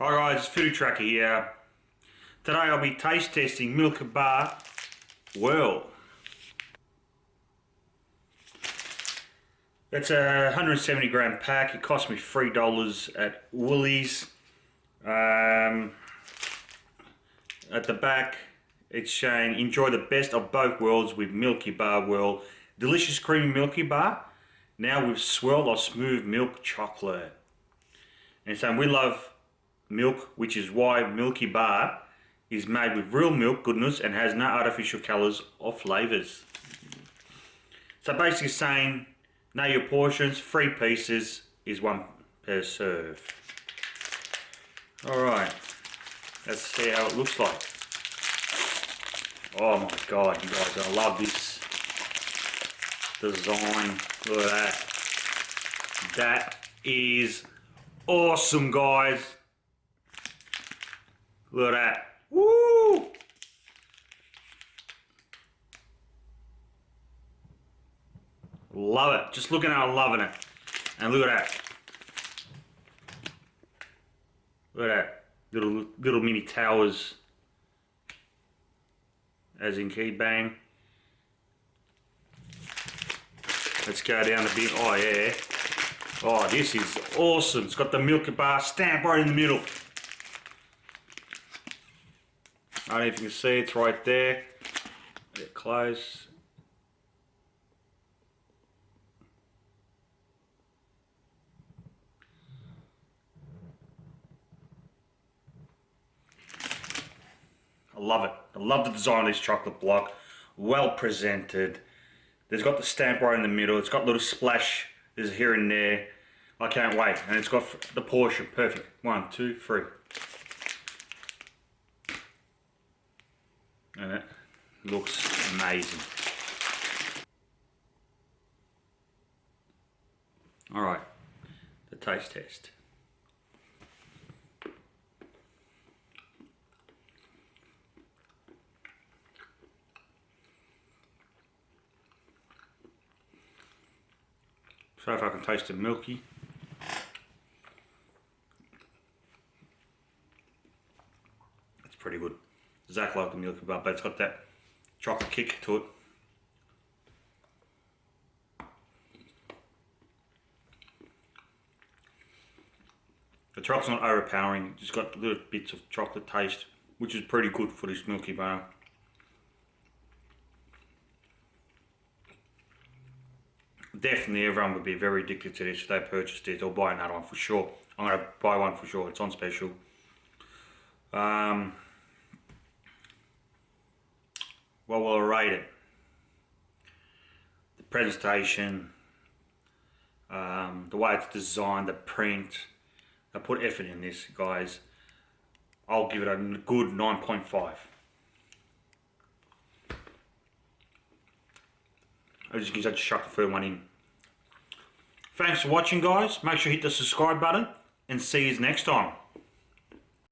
Hi guys, Food Tracker here. Today I'll be taste testing Milkybar Whirl. It's a 170 gram pack. It cost me $3 at Woolies. At the back it's saying enjoy the best of both worlds with Milkybar Whirl. Delicious creamy Milky Bar, now with swirl of smooth milk chocolate. And it's saying we love milk, which is why Milkybar is made with real milk goodness and has no artificial colours or flavours. So basically saying, know your portions, 3 pieces is 1 per serve. Alright, let's see how it looks like. Oh my god, you guys are gonna love this design. Look at that. That is awesome, guys. Look at that. Woo! Love it. Just looking at it, loving it. And look at that. Look at that. Little mini towers. As in key bang. Let's go down a bit. Oh yeah. Oh, this is awesome. It's got the Milkybar stamp right in the middle. I don't know if you can see, it's right there. Get close. I love it. I love the design of this chocolate block. Well presented. There's got the stamp right in the middle. It's got little splash. There's here and there. I can't wait. And it's got the portion. Perfect. 1, 2, 3. And it looks amazing. Alright, the taste test. So if I can taste the milky. It's pretty good. Exactly like the Milky Bar, but it's got that chocolate kick to it. The chocolate's not overpowering, it's got little bits of chocolate taste, which is pretty good for this Milky Bar. Definitely everyone would be very addicted to this if they purchased it, or buy another one for sure. I'm going to buy one for sure, it's on special. Well, we'll rate it. The presentation, the way it's designed, the print. I put effort in this, guys. I'll give it a good 9.5. As you can see, I just chuck the third one in. Thanks for watching, guys. Make sure you hit the subscribe button and see you next time.